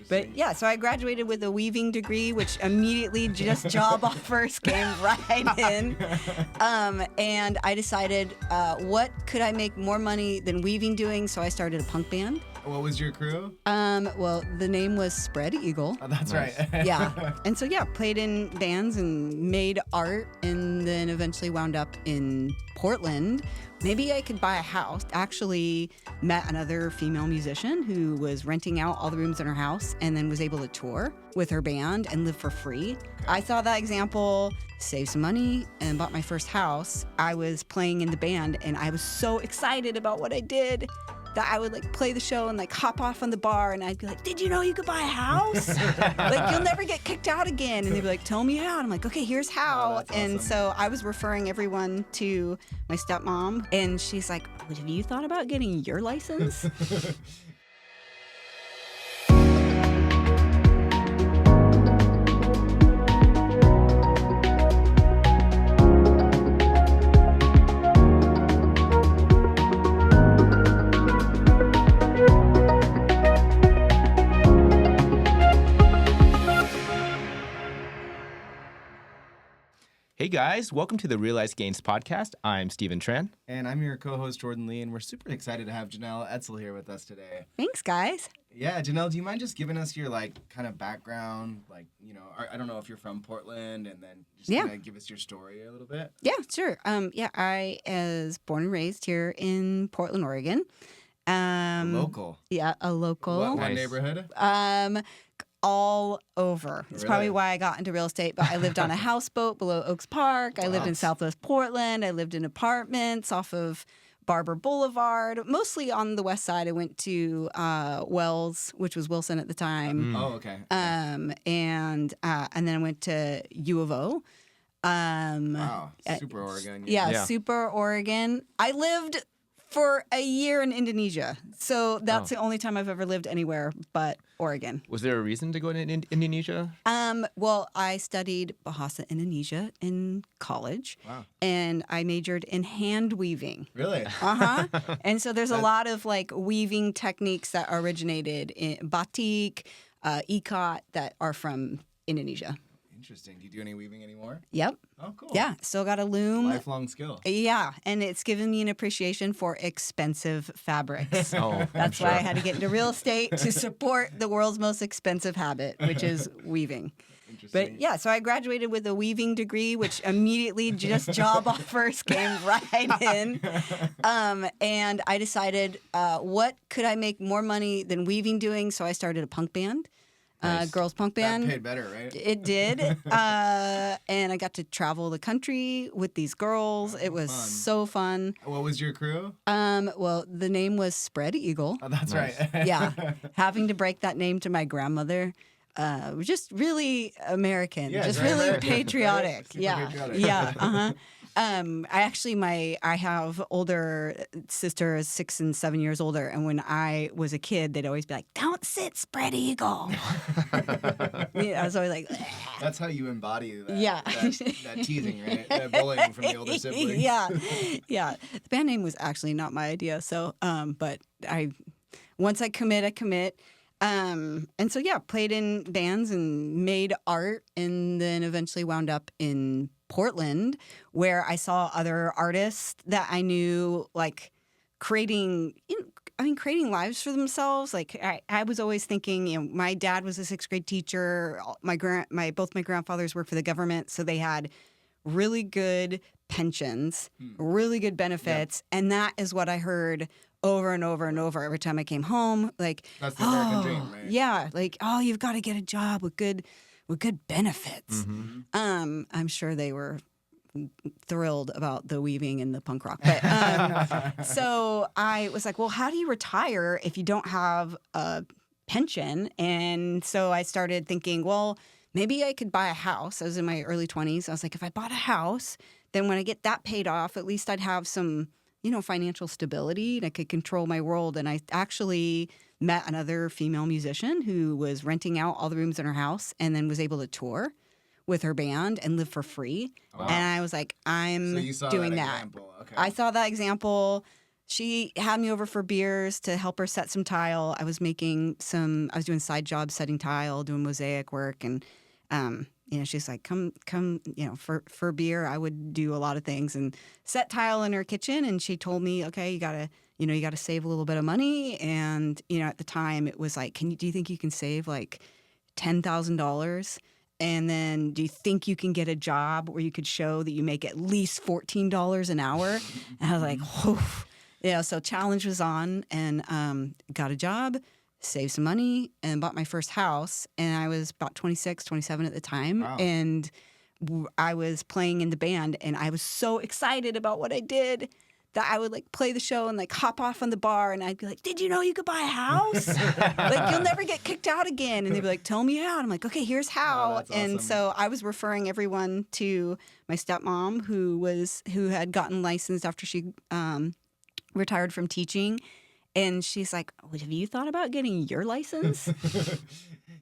But yeah, so I graduated with a weaving degree, which immediately just job offers came right in. And I decided, what could I make more money than weaving doing? So I started a punk band. What was your crew? Well, the name was Spread Eagle. Oh, that's Nice. right. Yeah. And so, yeah, played in bands and made art and then eventually wound up in Portland. Maybe I could buy a house. Actually met another female musician who was renting out all the rooms in her house and then was able to tour with her band and live for free. Okay. I saw that example, saved some money, and bought my first house. I was playing in the band and I was so excited about what I did that I would like play the show and like hop off on the bar and I'd be like, did you know you could buy a house? Like, you'll never get kicked out again. And they'd be like, tell me how. And I'm like, okay, here's how. Oh, that's and awesome. so I was referring everyone to my stepmom and she's like, have you thought about getting your license? Hey guys, welcome to the Realized Gains podcast. I'm Stephen Tran. And I'm your co-host, Jordan Lee, and we're super excited to have Jenelle Etzel here with us today. Thanks, guys. Yeah, Jenelle, do you mind just giving us your, kind of background? I don't know if you're from Portland, and then just kind of give us your story a little bit. Yeah, sure. I was born and raised here in Portland, Oregon. Local. Yeah, a local. What Nice. neighborhood? All over. It's probably Really? why I got into real estate, but I lived on a houseboat below Oaks Park. I lived in Southwest Portland. I lived in apartments off of Barber Boulevard, mostly on the west side. I went to Wells, which was Wilson at the time. Oh, okay. And then I went to U of O. Wow, super Oregon. Yeah, super Oregon. I lived for a year in Indonesia. So that's the only time I've ever lived anywhere but Oregon. Was there a reason to go to Indonesia? Well, I studied Bahasa Indonesia in college. Wow. And I majored in hand weaving. Really? Uh-huh. And so there's a lot of like weaving techniques that originated in batik, ikat that are from Indonesia. Interesting. Do you do any weaving anymore? Yep. Oh, cool. Yeah, still got a loom. Lifelong skill. Yeah, and it's given me an appreciation for expensive fabrics. Oh, That's why I had to get into real estate to support the world's most expensive habit, which is weaving. Interesting. But yeah, so I graduated with a weaving degree, which immediately just job offers came right in. And I decided, what could I make more money than weaving doing? So I started a punk band. Nice. Girls punk band. That paid better, right? It did. And I got to travel the country with these girls. It was fun. so fun. What was your crew? Well, the name was Spread Eagle. Oh, that's Nice. right. Yeah. Having to break that name to my grandmother was just really American. Yeah, just very really American, patriotic. right? Super Yeah. patriotic. Yeah. Uh-huh. I have older sisters, 6 and 7 years older, and when I was a kid, they'd always be like, "Don't sit, Spread Eagle." I was always like, That's how you embody that, Yeah. that teasing, right? That bullying from the older siblings. Yeah. The band name was actually not my idea. So, but once I commit, I commit. And so, yeah, played in bands and made art and then eventually wound up in Portland where I saw other artists that I knew like creating lives for themselves. Like I was always thinking, my dad was a 6th grade teacher. Both my grandfathers worked for the government. So they had really good pensions, really good benefits. Yep. And that is what I heard over and over and over every time I came home. Like, that's the American dream, right? Yeah. Like, you've got to get a job with good benefits. Mm-hmm. I'm sure they were thrilled about the weaving and the punk rock. But so I was like, well, how do you retire if you don't have a pension? And so I started thinking, well, maybe I could buy a house. I was in my early 20s. I was like, if I bought a house, then when I get that paid off, at least I'd have some, financial stability and I could control my world. And I actually met another female musician who was renting out all the rooms in her house and then was able to tour with her band and live for free. Wow. And I was like, I'm so you saw doing that. that. Example. Okay. I saw that example, she had me over for beers to help her set some tile. I was doing side jobs, setting tile, doing mosaic work. And, she's like, come, for beer. I would do a lot of things and set tile in her kitchen. And she told me, okay, you gotta save a little bit of money. And, at the time it was like, do you think you can save like $10,000? And then do you think you can get a job where you could show that you make at least $14 an hour? And I was like, whew. So challenge was on, and got a job, saved some money, and bought my first house. And I was about 26, 27 at the time. Wow. And I was playing in the band, and I was so excited about what I did that I would like play the show and like hop off on the bar, and I'd be like, "Did you know you could buy a house? Like you'll never get kicked out again." And they'd be like, "Tell me how." And I'm like, "Okay, here's how." Oh, that's and awesome. so I was referring everyone to my stepmom, who had gotten licensed after she retired from teaching, and she's like, "Have you thought about getting your license?"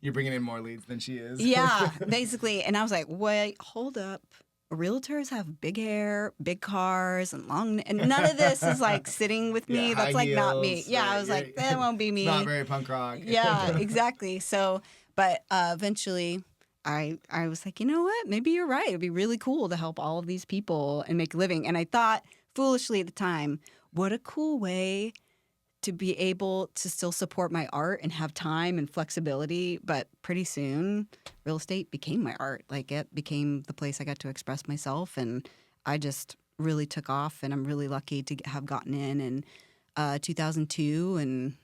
You're bringing in more leads than she is. Yeah, basically. And I was like, "Wait, hold up. Realtors have big hair, big cars, and none of this is like sitting with me. Yeah, That's high like not me." heels, Yeah, I was like, that won't be me. It's not very punk rock. Yeah, exactly. So, but eventually I was like, you know what? Maybe you're right. It'd be really cool to help all of these people and make a living. And I thought foolishly at the time, what a cool way to be able to still support my art and have time and flexibility. But pretty soon, real estate became my art. Like it became the place I got to express myself. And I just really took off. And I'm really lucky to have gotten in 2002. And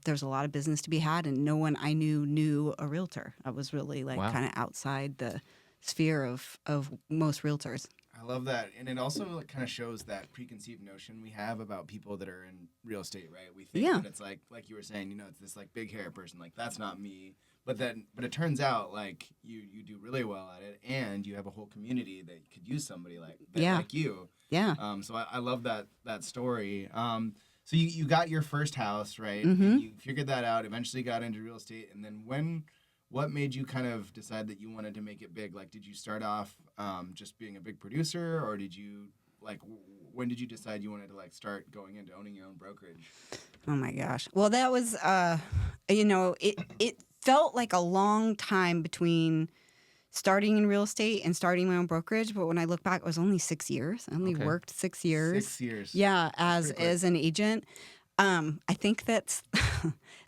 there's a lot of business to be had. And no one I knew a realtor. I was really like Wow. kind of outside the sphere of most realtors. I love that. And it also kind of shows that preconceived notion we have about people that are in real estate, right? We think Yeah. that it's like you were saying, it's this like big hair person, like that's not me. But it turns out like you do really well at it, and you have a whole community that could use somebody like you. Yeah. So I love that story. So you got your first house, right? Mhm. And you figured that out, eventually got into real estate, and then what made you kind of decide that you wanted to make it big? Like, did you start off just being a big producer, or did you when did you decide you wanted to like start going into owning your own brokerage? Oh my gosh. Well, that was, it felt like a long time between starting in real estate and starting my own brokerage. But when I look back, it was only 6 years. I only worked 6 years. 6 years. Yeah, as an agent. I think that's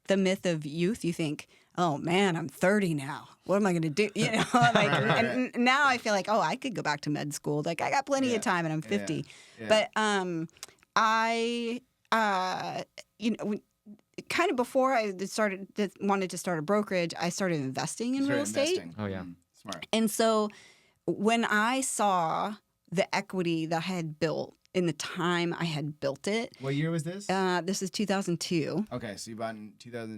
the myth of youth. You think, oh man, I'm 30 now. What am I going to do? Right. And now I feel like, oh, I could go back to med school. Like I got plenty of time, and I'm 50. Yeah. But I, kind of before I wanted to start a brokerage, I started investing in real estate. Oh, yeah. Smart. And so when I saw the equity that I had built in the time I had built it. What year was this? This is 2002. Okay, so you bought in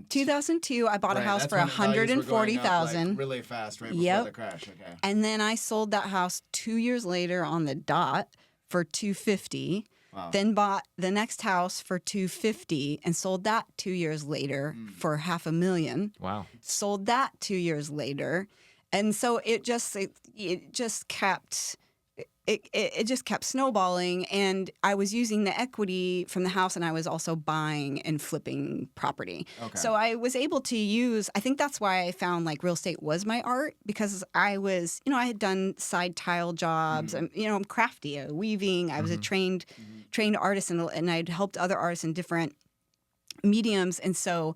2002, I bought a house for $140,000. Like really fast, right before Yep. the crash. Okay. And then I sold that house 2 years later on the dot for $250. Wow. Then bought the next house for $250 and sold that 2 years later for $500,000. Wow. Sold that 2 years later, and so it just kept. It just kept snowballing, and I was using the equity from the house, and I was also buying and flipping property. Okay. So I was able to use. I think that's why I found like real estate was my art, because I was, I had done side tile jobs. I'm crafty, weaving. I was a trained artist, and I'd helped other artists in different mediums, and so.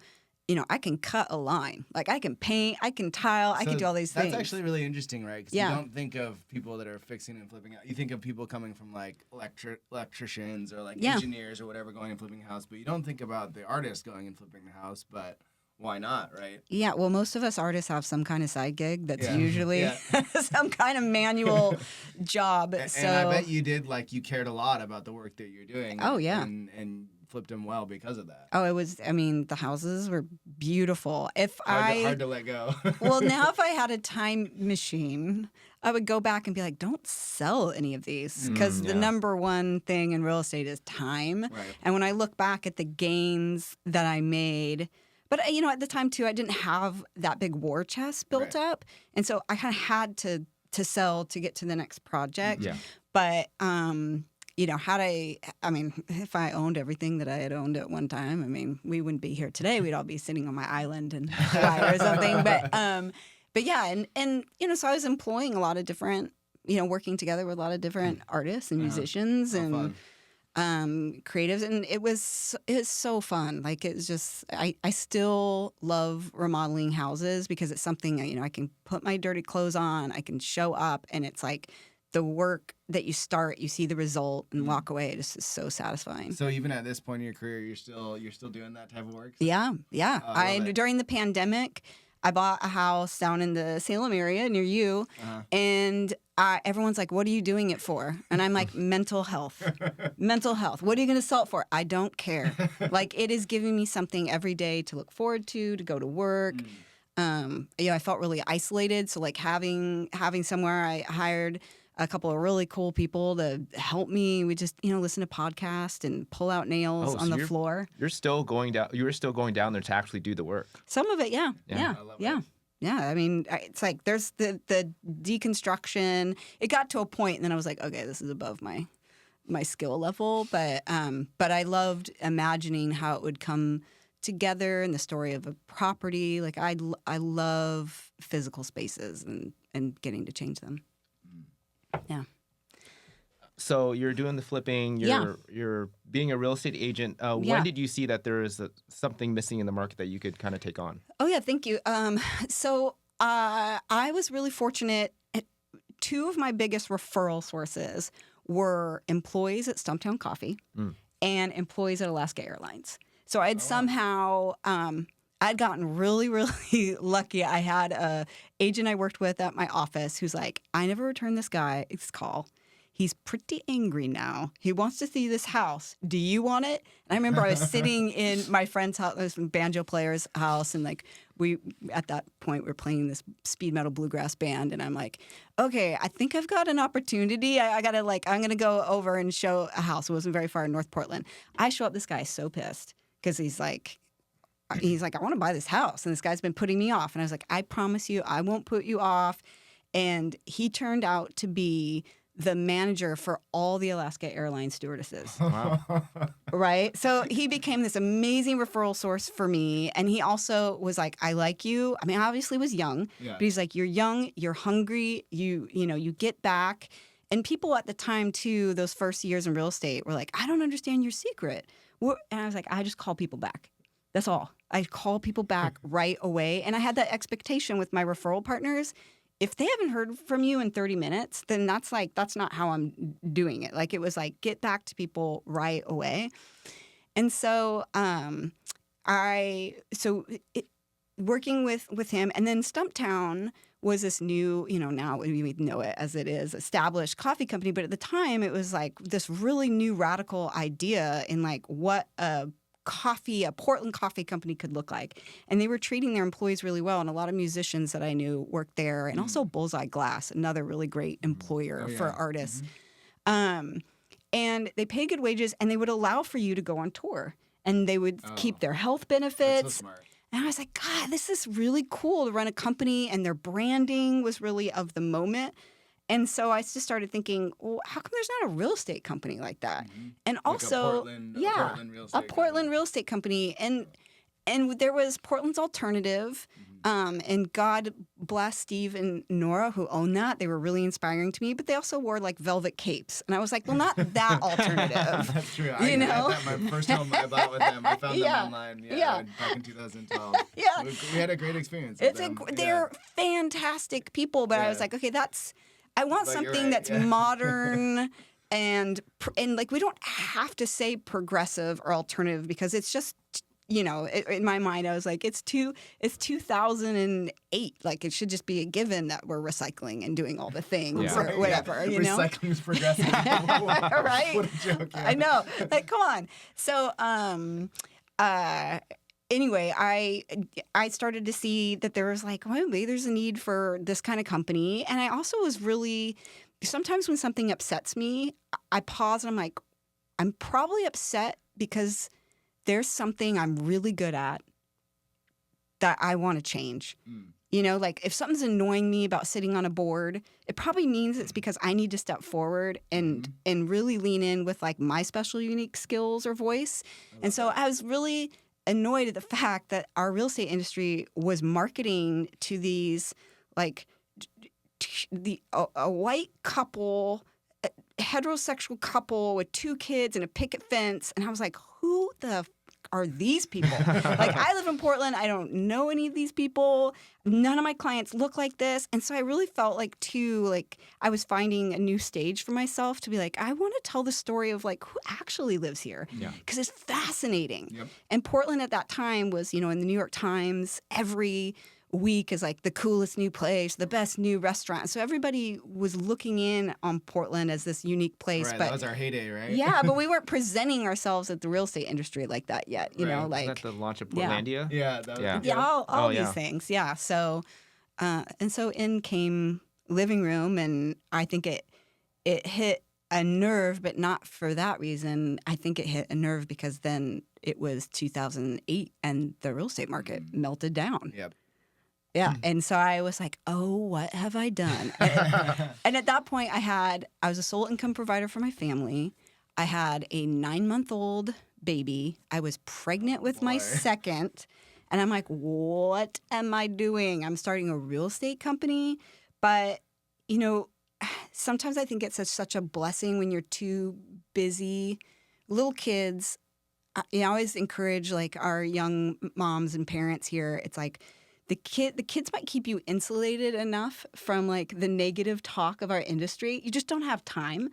I can cut a line. Like I can paint, I can tile, I can do all these things. That's actually really interesting, right? Because Yeah. you don't think of people that are fixing and flipping out. You think of people coming from like electricians or like engineers or whatever going and flipping a house, but you don't think about the artist going and flipping the house. But why not, right? Yeah, well, most of us artists have some kind of side gig that's Yeah. usually Yeah. some kind of manual job. And So I bet you did, like, you cared a lot about the work that you're doing. Oh, yeah. And flipped them well because of that. it was. I mean, the houses were beautiful. Hard to let go. Well, now if I had a time machine, I would go back and be like, don't sell any of these, because the number one thing in real estate is time. Right. And when I look back at the gains that I made. But, at the time, too, I didn't have that big war chest built up. And so I kind of had to sell to get to the next project. Yeah. But I mean, if I owned everything that I had owned at one time, I mean, we wouldn't be here today. We'd all be sitting on my island in Hawaii or something. But yeah, and so I was employing a lot of different, working together with a lot of different artists and musicians and creatives, and it was so fun. Like, it was just, I still love remodeling houses because it's something, I can put my dirty clothes on, I can show up, and it's like the work that you start, you see the result and walk away. It just is so satisfying. So even at this point in your career, you're still doing that type of work? Yeah. I love it. During the pandemic, I bought a house down in the Salem area near you, and everyone's like, "What are you doing it for?" And I'm like, "Mental health. Mental health. What are you going to sell it for? I don't care. Like, it is giving me something every day to look forward to go to work." I felt really isolated, so like having somewhere, I hired a couple of really cool people to help me. We just, listen to podcasts and pull out nails on the floor. You were still going down there to actually do the work. Some of it, yeah. I love it. Yeah, I mean, it's like there's the deconstruction. It got to a point, and then I was like, okay, this is above my skill level. But I loved imagining how it would come together in the story of a property. Like, I love physical spaces and getting to change them. Yeah. So you're doing the flipping. You're being a real estate agent. When did you see that there is something missing in the market that you could kind of take on? Oh yeah, thank you. So I was really fortunate. Two of my biggest referral sources were employees at Stumptown Coffee and employees at Alaska Airlines. So I'd somehow I'd gotten really, really lucky. I had a agent I worked with at my office who's like, "I never returned this guy's call. He's pretty angry now. He wants to see this house. Do you want it?" And I remember I was sitting in my friend's house, this banjo player's house, and like at that point we were playing this speed metal bluegrass band, and I'm like, okay, I think I've got an opportunity. I'm gonna go over and show a house. It wasn't very far in North Portland. I show up, this guy is so pissed because he's like, I want to buy this house, and this guy's been putting me off. And I was like, I promise you, I won't put you off. And he turned out to be the manager for all the Alaska Airlines stewardesses. Wow. Right? So he became this amazing referral source for me. And he also was like, I like you. I mean, I obviously was young, but he's like, you're young, you're hungry, you get back. And people at the time, too, those first years in real estate were like, I don't understand your secret. And I was like, I just call people back. That's all. I call people back right away. And I had that expectation with my referral partners. If they haven't heard from you in 30 minutes, then that's not how I'm doing it. Like, it was like, get back to people right away. And so working with him, and then Stumptown was this new, now we know it as it is, established coffee company. But at the time, it was like this really new radical idea in like what a Portland coffee company could look like. And they were treating their employees really well. And a lot of musicians that I knew worked there. And also Bullseye Glass, another really great employer for artists. And they pay good wages, and they would allow for you to go on tour. And they would keep their health benefits. That's so smart. And I was like, God, this is really cool to run a company. And their branding was really of the moment. And so I just started thinking, well, how come there's not a real estate company like that? And Like also, a Portland real estate company. And there was Portland's Alternative. And God bless Steve and Nora who owned that. They were really inspiring to me. But they also wore like velvet capes. And I was like, well, not that alternative. That's true. I had that my first home I bought with them. I found them online back in 2012. We had a great experience with them. They're fantastic people. But I was like, okay, I want something that's modern and like, we don't have to say progressive or alternative because it's just, in my mind, I was like, it's 2008. Like, it should just be a given that we're recycling and doing all the things or whatever, Recycling is progressive. Right? What a joke. Yeah. I know. Like, come on. So, anyway, I started to see that there was like, well, maybe there's a need for this kind of company. And I also was really, sometimes when something upsets me, I pause and I'm like, I'm probably upset because there's something I'm really good at that I want to change. You know, like if something's annoying me about sitting on a board, it probably means it's because I need to step forward and really lean in with like my special unique skills or voice. And so I was really annoyed at the fact that our real estate industry was marketing to these like a white couple, a heterosexual couple with 2 kids and a picket fence. And I was like, who the are these people? Like, I live in Portland. I don't know any of these people. None of my clients look like this. And so I really felt like, too, like I was finding a new stage for myself to be like, I want to tell the story of like who actually lives here. Because it's fascinating. And Portland at that time was, you know, in the New York Times, every week is like the coolest new place, the best new restaurant. So everybody was looking in on Portland as this unique place. Right, but that was our heyday, right? Yeah, but we weren't presenting ourselves at the real estate industry like that yet. You know, like was that the launch of Portlandia? All these things. Yeah. So, and so in came Living Room, and I think it hit a nerve, but not for that reason. I think it hit a nerve because then it was 2008, and the real estate market melted down. Yeah, and so I was like, oh, what have I done? And at that point, I was a sole income provider for my family. I had a 9-month-old baby. I was pregnant with my second. And I'm like, what am I doing? I'm starting a real estate company. But, you know, sometimes I think it's such a blessing when you're too busy. Little kids, I always encourage, like, our young moms and parents here. It's like, the kids might keep you insulated enough from like the negative talk of our industry. You just don't have time.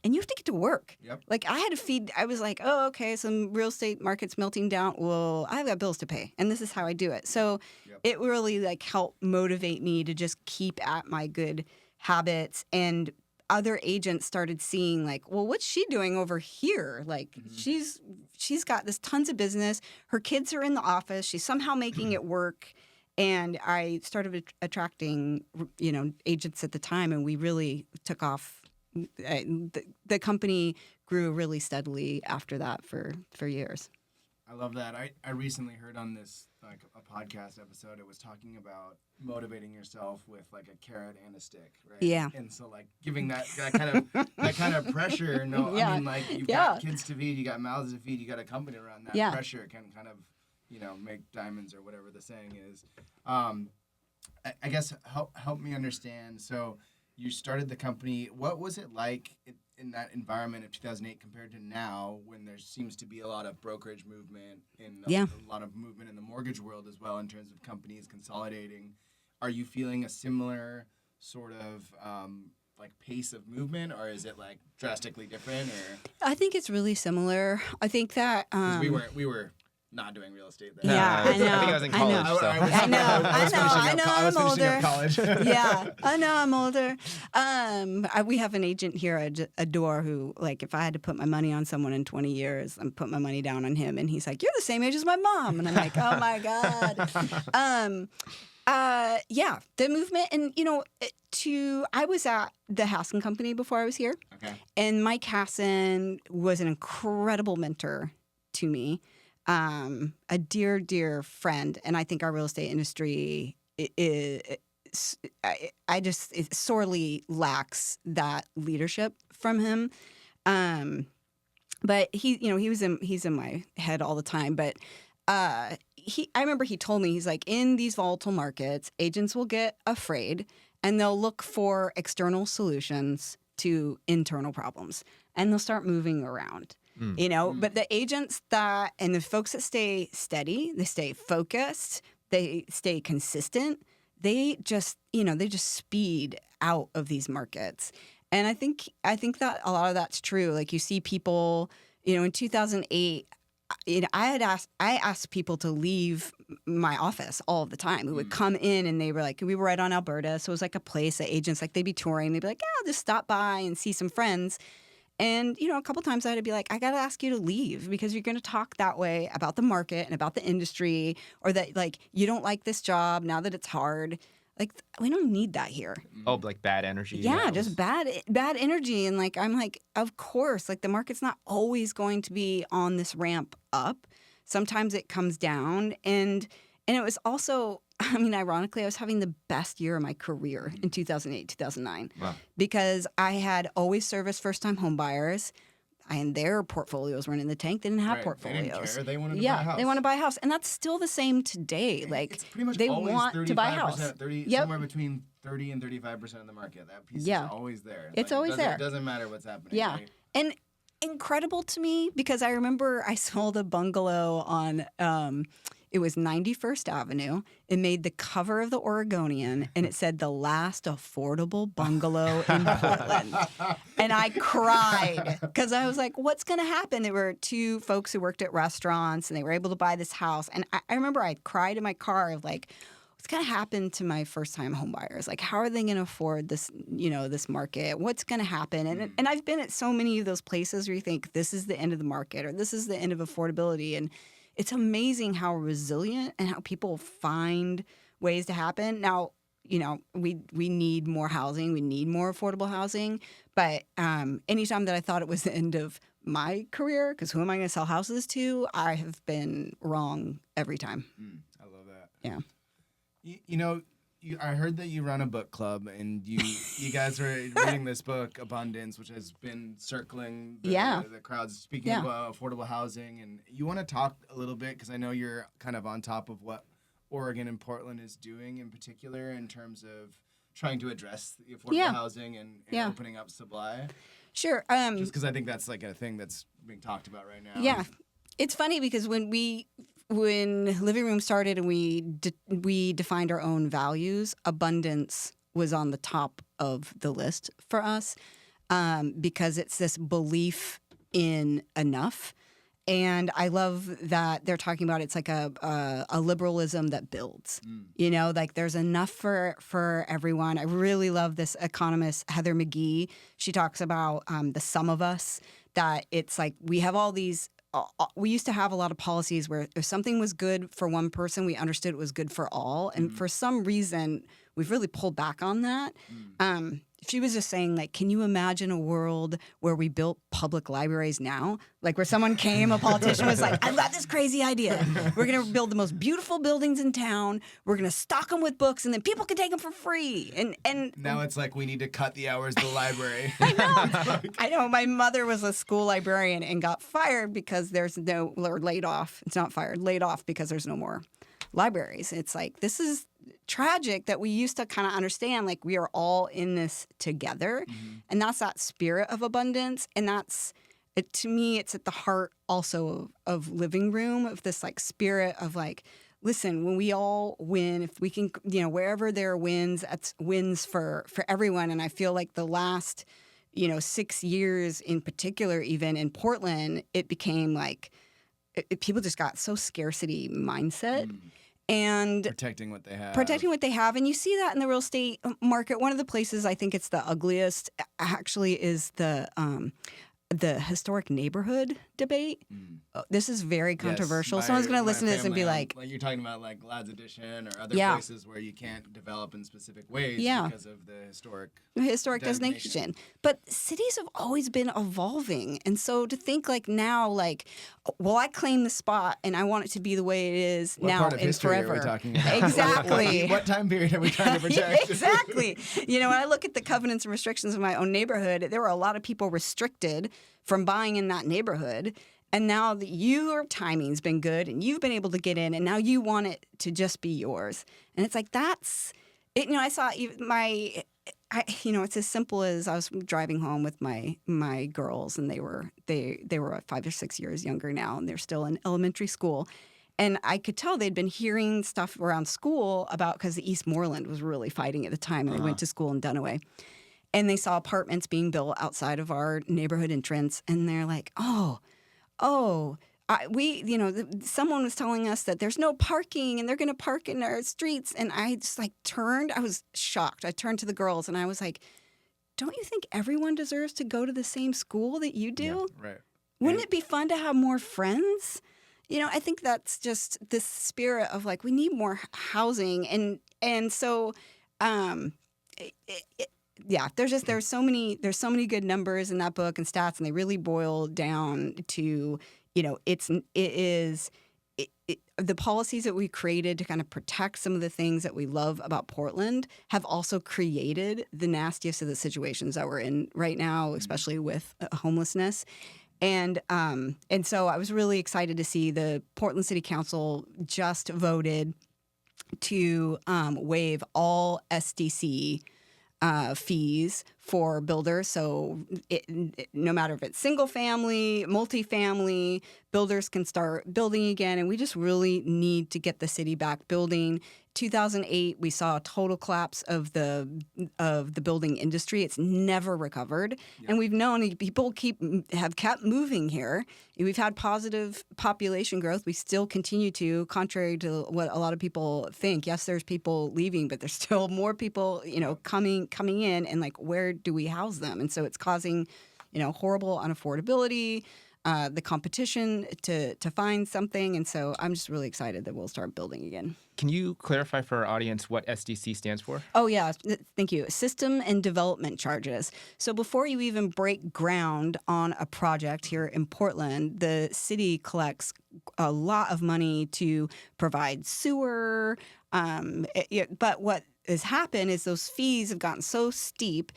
And you have to get to work. Like I had to feed, I was like, oh, okay, some real estate market's melting down. Well, I've got bills to pay and this is how I do it. So it really like helped motivate me to just keep at my good habits. And other agents started seeing like, well, what's she doing over here? Like she's got this tons of business. Her kids are in the office. She's somehow making it work. And I started attracting, you know, agents at the time, and we really took off. The company grew really steadily after that for years. I love that. I recently heard on this like a podcast episode. It was talking about motivating yourself with like a carrot and a stick, right? Yeah. And so like giving that kind of pressure. No, I mean like you've got kids to feed, you got mouths to feed, you got a company around that. Pressure can kind of, you know, make diamonds or whatever the saying is. I guess help me understand. So you started the company. What was it like in that environment of 2008 compared to now, when there seems to be a lot of brokerage movement and a lot of movement in the mortgage world as well in terms of companies consolidating? Are you feeling a similar sort of like pace of movement, or is it like drastically different? Or I think it's really similar. I think that 'cause we were not doing real estate then. Yeah, I know. I think I was in college. I know. I'm older. College. Yeah, I know I'm older. We have an agent here at Adore who, like, if I had to put my money on someone in 20 years, I'm putting my money down on him, and he's like, "You're the same age as my mom," and I'm like, "Oh my god." Yeah, the movement, and you know, I was at the Hassan Company before I was here, and Mike Hassan was an incredible mentor to me. A dear, dear friend, and I think our real estate industry it sorely lacks that leadership from him. But he's in my head all the time. But I remember he told me, he's like, in these volatile markets, agents will get afraid and they'll look for external solutions to internal problems, and they'll start moving around. You know, but the agents and the folks that stay steady, they stay focused, they stay consistent, they just speed out of these markets. And I think that a lot of that's true. Like you see people, you know, in 2008, you know, I asked people to leave my office all the time. We would come in and they were like, we were right on Alberta. So it was like a place that agents, like they'd be touring. They'd be like, yeah, I'll just stop by and see some friends. And, you know, a couple times I had to be like, I got to ask you to leave because you're going to talk that way about the market and about the industry, or that, like, you don't like this job now that it's hard. Like, we don't need that here. Oh, like bad energy. Yeah, just bad energy. And, like, I'm like, of course, like, the market's not always going to be on this ramp up. Sometimes it comes down. And And it was also, I mean, ironically, I was having the best year of my career in 2008, 2009, because I had always serviced first-time home buyers, and their portfolios weren't in the tank. They didn't have portfolios. They didn't care. They wanted to buy a house. They want to buy a house. And that's still the same today. Like, it's pretty much they always want to buy a house. 30, somewhere between 30 and 35% of the market. That piece is always there. It's always there. It doesn't matter what's happening. Yeah. Right? And incredible to me, because I remember I sold a bungalow on it was 91st Avenue. It made the cover of the Oregonian, and it said the last affordable bungalow in Portland. And I cried because I was like, what's going to happen? There were two folks who worked at restaurants, and they were able to buy this house. And I remember I cried in my car of like, what's going to happen to my first-time home buyers? Like, how are they going to afford this, this market? What's going to happen? And I've been at so many of those places where you think this is the end of the market or this is the end of affordability. And it's amazing how resilient and how people find ways to happen. Now, we need more housing. We need more affordable housing. But anytime that I thought it was the end of my career, because who am I going to sell houses to? I have been wrong every time. I love that. Yeah. I heard that you run a book club, and you guys are reading this book, Abundance, which has been circling the crowds, speaking about affordable housing. And you want to talk a little bit, because I know you're kind of on top of what Oregon and Portland is doing in particular in terms of trying to address the affordable housing and opening up supply. Sure. Just because I think that's like a thing that's being talked about right now. Yeah. It's funny because when Living Room started and we defined our own values, abundance was on the top of the list for us, because it's this belief in enough. And I love that they're talking about it's like a liberalism that builds. Like there's enough for everyone. I really love this economist, Heather McGee. She talks about the sum of us, that it's like we have all these. We used to have a lot of policies where if something was good for one person, we understood it was good for all. And for some reason, we've really pulled back on that. She was just saying, like, can you imagine a world where we built public libraries now? Like where someone came, a politician was like, I've got this crazy idea. We're going to build the most beautiful buildings in town. We're going to stock them with books, and then people can take them for free. And now it's like we need to cut the hours of the library. I know. My mother was a school librarian and got fired because or laid off. It's not fired, laid off because there's no more libraries. It's like, this is tragic that we used to kind of understand, like, we are all in this together. And that's that spirit of abundance. And that's, to me, it's at the heart also of Living Room, of this like spirit of like, listen, when we all win, if we can, wherever there are wins, that's wins for everyone. And I feel like the last, 6 years in particular, even in Portland, it became like, people just got so scarcity mindset. And protecting what they have. And you see that in the real estate market. One of the places I think it's the ugliest actually is the historic neighborhood debate. This is very controversial. Someone's going to listen to this and be like you're talking about like Ladd's Addition or other places where you can't develop in specific ways because of the historic designation. But cities have always been evolving. And so to think like now, like, well, I claim the spot and I want it to be the way it is what now part of and history forever. Are we talking about? Exactly. What time period are we trying to protect? Exactly. When I look at the covenants and restrictions in my own neighborhood, there were a lot of people restricted from buying in that neighborhood. And now that your timing's been good and you've been able to get in, and now you want it to just be yours. And it's like, that's it. I saw it's as simple as I was driving home with my girls, and they were 5 or 6 years younger now, and they're still in elementary school. And I could tell they'd been hearing stuff around school about, because the East Moreland was really fighting at the time, and they went to school in Dunaway. And they saw apartments being built outside of our neighborhood entrance, and they're like, someone was telling us that there's no parking and they're going to park in our streets. And I just turned. I was shocked. I turned to the girls and I was like, don't you think everyone deserves to go to the same school that you do? Yeah, right. Wouldn't it be fun to have more friends? I think that's just this spirit of like, we need more housing. And so, there's so many good numbers in that book and stats, and they really boil down to, the policies that we created to kind of protect some of the things that we love about Portland have also created the nastiest of the situations that we're in right now, especially with homelessness. And so I was really excited to see the Portland City Council just voted to waive all SDC fees for builders. So no matter if it's single family, multifamily, builders can start building again. And we just really need to get the city back building. 2008, we saw a total collapse of the building industry. It's never recovered. Yep. And we've known people have kept moving here. We've had positive population growth. We still continue to, contrary to what a lot of people think. Yes, there's people leaving, but there's still more people, coming in, and like, where do we house them? And so it's causing, horrible unaffordability, the competition to find something. And so I'm just really excited that we'll start building again. Can you clarify for our audience what SDC stands for? Oh, yeah. Thank you. System and development charges. So before you even break ground on a project here in Portland, the city collects a lot of money to provide sewer. But what has happened is those fees have gotten so steep,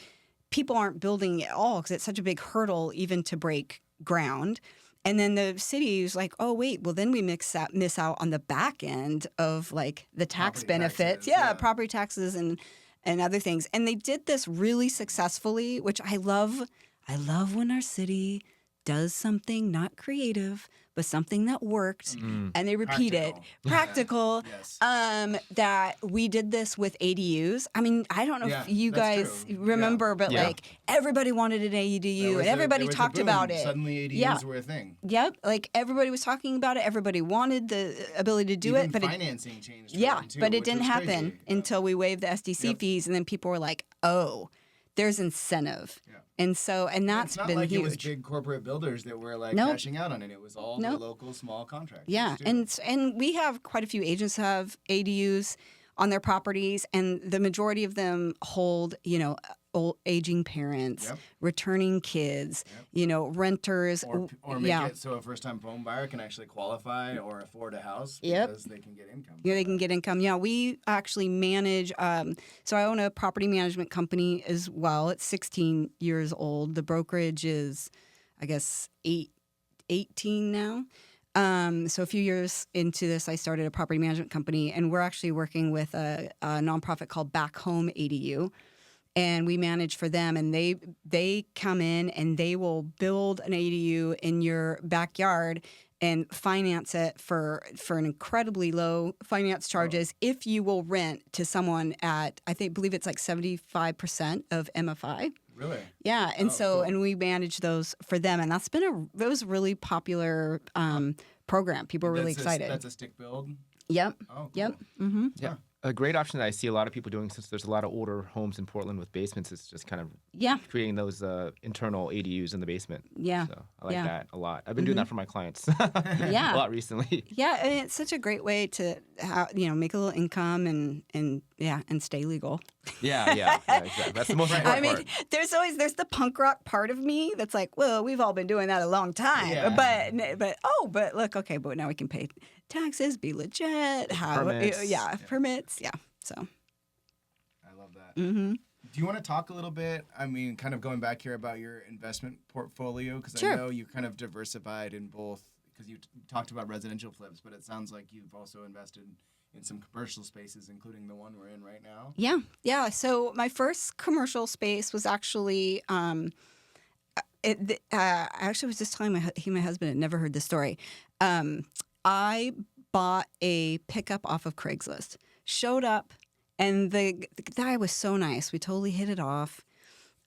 people aren't building at all because it's such a big hurdle even to break ground. And then the city is like, oh, wait, well, then we miss out on the back end of like the tax benefits. Property taxes and other things. And they did this really successfully, which I love. I love when our city does something not creative, but something that worked, and they repeat practical. Yes. That we did this with ADUs. I mean, I don't know if you guys remember, but like everybody wanted an ADU, and everybody talked about it. Suddenly ADUs were a thing. Yep, like everybody was talking about it. Everybody wanted the ability to do it, but financing changed. But it didn't happen until we waived the SDC fees, and then people were like, "Oh, there's incentive." And that's been huge. It was big corporate builders that were like cashing out on it. It was all the local small contractors. Yeah, and we have quite a few agents who have ADUs on their properties, and the majority of them hold, old aging parents, returning kids, renters. Or make it so a first-time home buyer can actually qualify or afford a house because they can get income. Yeah, they can get income. Yeah, we actually manage. So I own a property management company as well. It's 16 years old. The brokerage is, I guess, 18 now. So a few years into this, I started a property management company, and we're actually working with a nonprofit called Back Home ADU. And we manage for them, and they come in and they will build an ADU in your backyard and finance it for an incredibly low finance charges if you will rent to someone at, believe it's like 75% of MFI. Really? Yeah, and and we manage those for them, and that's been it was a really popular program. People are really excited. That's a stick build? Yep. Oh, cool. Yep. Mm-hmm. Yeah. A great option that I see a lot of people doing, since there's a lot of older homes in Portland with basements, is just kind of creating those internal ADUs in the basement. Yeah. So I like that a lot. I've been doing that for my clients a lot recently. Yeah, and it's such a great way to make a little income and stay legal. Yeah, exactly. That's the most important part. There's the punk rock part of me that's like, well, we've all been doing that a long time. Yeah. But look, okay, but now we can pay taxes, be legit, have permits, So I love that. Mm-hmm. Do you want to talk a little bit? I mean, kind of going back here about your investment portfolio, because I know you kind of diversified in both. Because you talked about residential flips, but it sounds like you've also invested in some commercial spaces, including the one we're in right now. Yeah. So my first commercial space was actually. I actually was just telling my husband had never heard the story. I bought a pickup off of Craigslist, showed up, and the guy was so nice. We totally hit it off.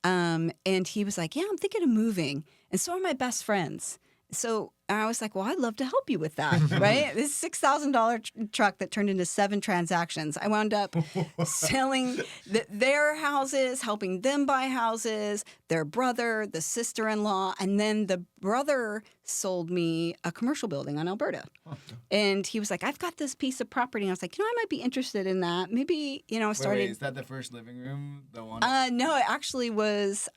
And he was like, yeah, I'm thinking of moving. And so are my best friends. So I was like, well, I'd love to help you with that, right? This $6,000 truck that turned into 7 transactions. I wound up selling their houses, helping them buy houses, their brother, the sister-in-law, and then the brother sold me a commercial building on Alberta. And he was like, I've got this piece of property. And I was like, I might be interested in that. Maybe, started. Wait, is that the first living room? The one? No, it actually was.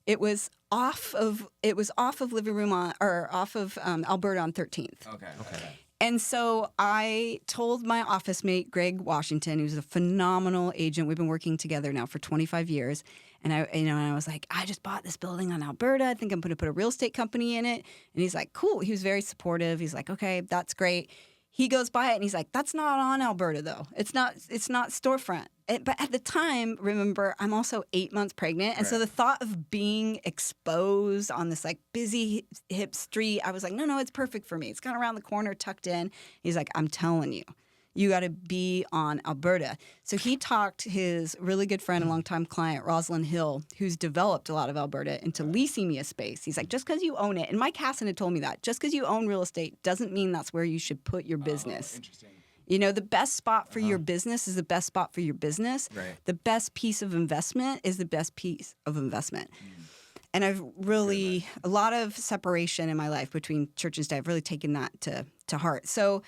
It was off of Living Room off of Alberta on 13th. Okay. And so I told my office mate, Greg Washington, who's a phenomenal agent. We've been working together now for 25 years. And I was like, I just bought this building on Alberta. I think I'm going to put a real estate company in it. And he's like, cool. He was very supportive. He's like, okay, that's great. He goes by it and he's like, that's not on Alberta though. It's not storefront. But at the time, remember, I'm also 8 months pregnant. And so the thought of being exposed on this like busy hip street, I was like, no, it's perfect for me. It's kind of around the corner, tucked in. He's like, I'm telling you, you got to be on Alberta. So he talked his really good friend and longtime client, Rosalind Hill, who's developed a lot of Alberta, into leasing me a space. He's like, just because you own it, and Mike Hassan had told me that, just because you own real estate doesn't mean that's where you should put your business. Interesting. You know, the best spot for your business is the best spot for your business. Right. The best piece of investment is the best piece of investment. And I've really, a lot of separation in my life between church and state. I've really taken that to heart. So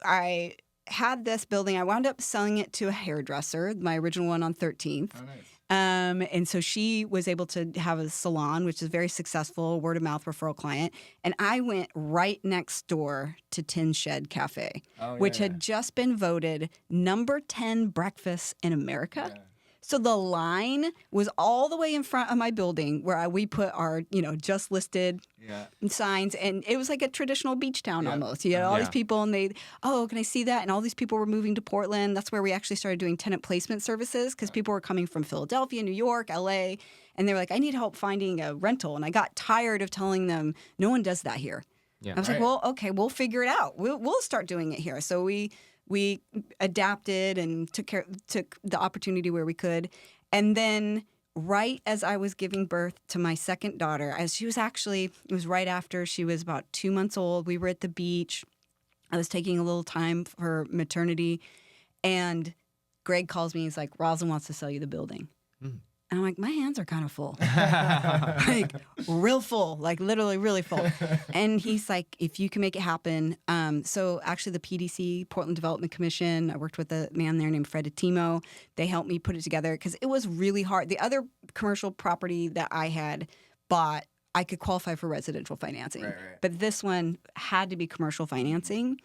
I had this building. I wound up selling it to a hairdresser, my original one on 13th. Oh, nice. And so she was able to have a salon, which is very successful, word of mouth referral client. And I went right next door to Tin Shed Cafe, which had just been voted number 10 breakfast in America. Yeah. So the line was all the way in front of my building where we put our, just listed signs. And it was like a traditional beach town almost. You had all these people and can I see that? And all these people were moving to Portland. That's where we actually started doing tenant placement services because people were coming from Philadelphia, New York, LA. And they were like, I need help finding a rental. And I got tired of telling them, no one does that here. Yeah. I was like, well, okay, we'll figure it out. We'll start doing it here. So we adapted and took the opportunity where we could. And then right as I was giving birth to my second daughter, it was right after she was about 2 months old. We were at the beach. I was taking a little time for maternity. And Greg calls me. He's like, Rosalind wants to sell you the building. And I'm like, my hands are kind of full. Like, real full. Like, literally really full. And he's like, if you can make it happen. So actually the PDC, Portland Development Commission, I worked with a man there named Fred Atimo. They helped me put it together because it was really hard. The other commercial property that I had bought, I could qualify for residential financing. Right. But this one had to be commercial financing.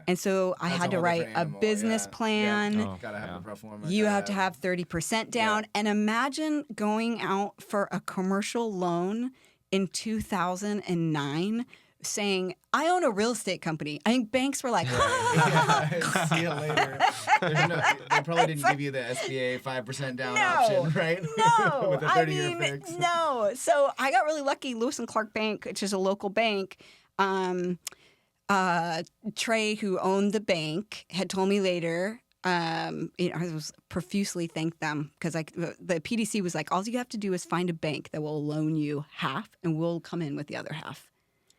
And so I had to write a business plan. Yeah. Gotta have a pro forma. You have to have 30% down. Yeah. And imagine going out for a commercial loan in 2009 saying, I own a real estate company. I think banks were like, see you later. They probably didn't give you the SBA 5% down option, right? No. With a 30-year fix. No. So I got really lucky. Lewis and Clark Bank, which is a local bank, Trey, who owned the bank, had told me later, I was profusely thanked them because the PDC was like, all you have to do is find a bank that will loan you half and we'll come in with the other half.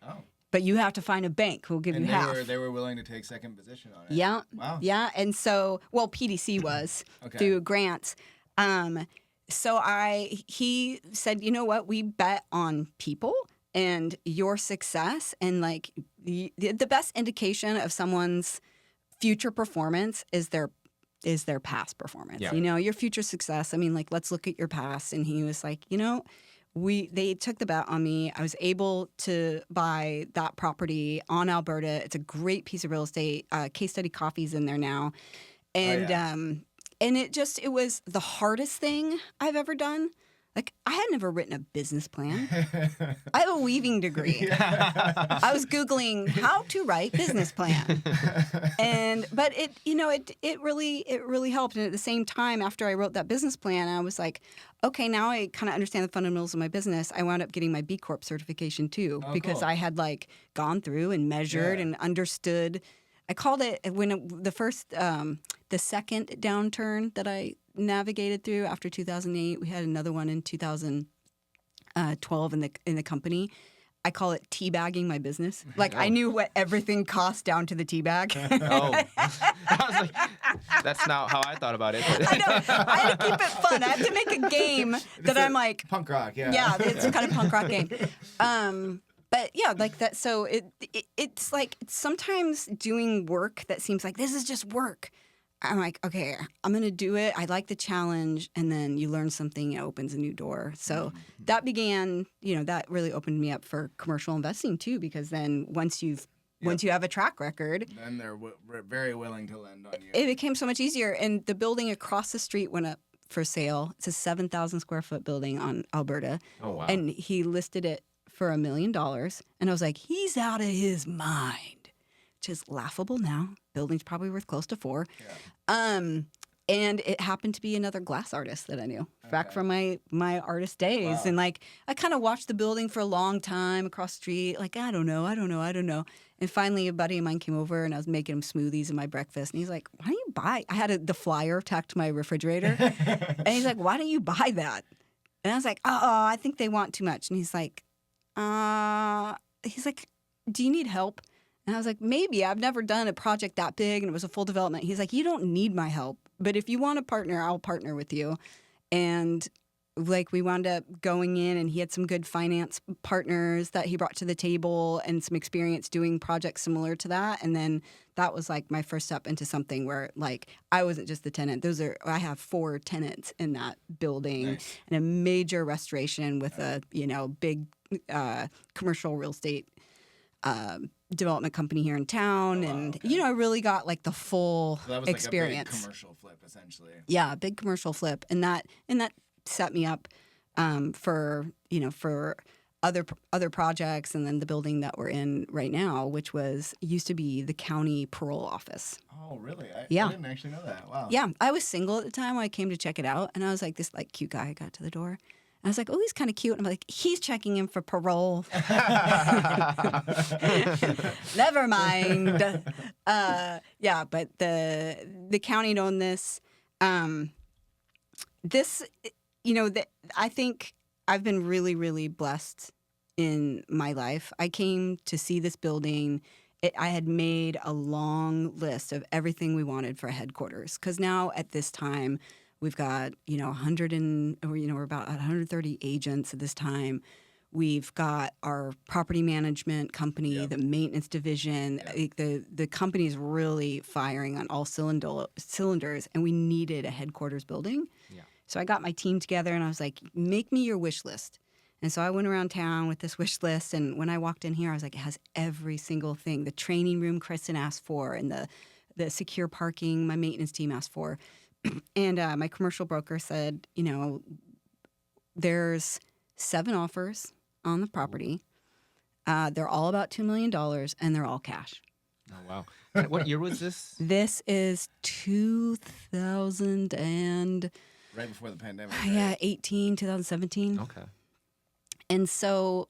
Oh. But you have to find a bank who will give you half. They were willing to take second position on it. Yeah. Wow. Yeah. And so, PDC was through grants. So he said, you know what? We bet on people and your success, and like the best indication of someone's future performance is their past performance. Yeah. Your future success. I mean, like, let's look at your past. And he was like, they took the bet on me. I was able to buy that property on Alberta. It's a great piece of real estate. Case Study Coffee's in there now, and and it was the hardest thing I've ever done. Like, I had never written a business plan. I have a weaving degree. I was Googling how to write business plan. But it really helped. And at the same time, after I wrote that business plan, I was like, okay, now I kind of understand the fundamentals of my business. I wound up getting my B Corp certification too, because I had like gone through and measured and understood. I called it the second downturn that I navigated through after 2008. We had another one in 2012 in the company. I call it teabagging my business. Like, I knew what everything cost down to the teabag. I was like, that's not how I thought about it. I know. I had to keep it fun. I have to make a game that I'm like punk rock. Yeah. Yeah, it's kind of punk rock game. But yeah, like that. So it's like sometimes doing work that seems like this is just work. I'm like, okay, I'm going to do it. I like the challenge. And then you learn something, it opens a new door. So that began, that really opened me up for commercial investing too, because then once you've once you have a track record, then they're very willing to lend on you. It became so much easier. And the building across the street went up for sale. It's a 7,000 square foot building on Alberta. Oh, wow. And he listed it for $1 million. And I was like, he's out of his mind, which is laughable now. Building's probably worth close to $4 million. Yeah. And it happened to be another glass artist that I knew back from my artist days. Wow. And like, I kind of watched the building for a long time across the street. Like, I don't know. And finally a buddy of mine came over and I was making him smoothies in my breakfast. And he's like, why don't you buy? I had the flyer tacked to my refrigerator. And he's like, why don't you buy that? And I was like, I think they want too much. And he's like, do you need help? And I was like, maybe. I've never done a project that big and it was a full development. He's like, you don't need my help. But if you want to partner, I'll partner with you. And like we wound up going in and he had some good finance partners that he brought to the table and some experience doing projects similar to that. And then that was like my first step into something where like I wasn't just the tenant. I have 4 tenants in that building. Nice. And a major restoration with a, big commercial real estate development company here in town. I really got like the full so that was experience. Like a big commercial flip, essentially. Yeah, a big commercial flip, and that set me up for other projects, and then the building that we're in right now, which used to be the county parole office. Oh, really? I didn't actually know that. Wow. Yeah, I was single at the time when I came to check it out, and I was like this like cute guy got to the door. I was like, oh, he's kind of cute. And I'm like, he's checking in for parole. Never mind. But the county owned this. I think I've been really, really blessed in my life. I came to see this building. I had made a long list of everything we wanted for a headquarters. Because now at this time, we've got, we're about 130 agents at this time. We've got our property management company, the maintenance division. The company is really firing on all cylinders, and we needed a headquarters building. Yeah. So I got my team together, and I was like, make me your wish list. And so I went around town with this wish list, and when I walked in here, I was like, it has every single thing. The training room Kristen asked for, and the secure parking my maintenance team asked for. And my commercial broker said, there's 7 offers on the property. They're all about $2 million, and they're all cash. Oh, wow. What year was this? This is 2000 and... Right before the pandemic. Right? Yeah, 2017. Okay. And so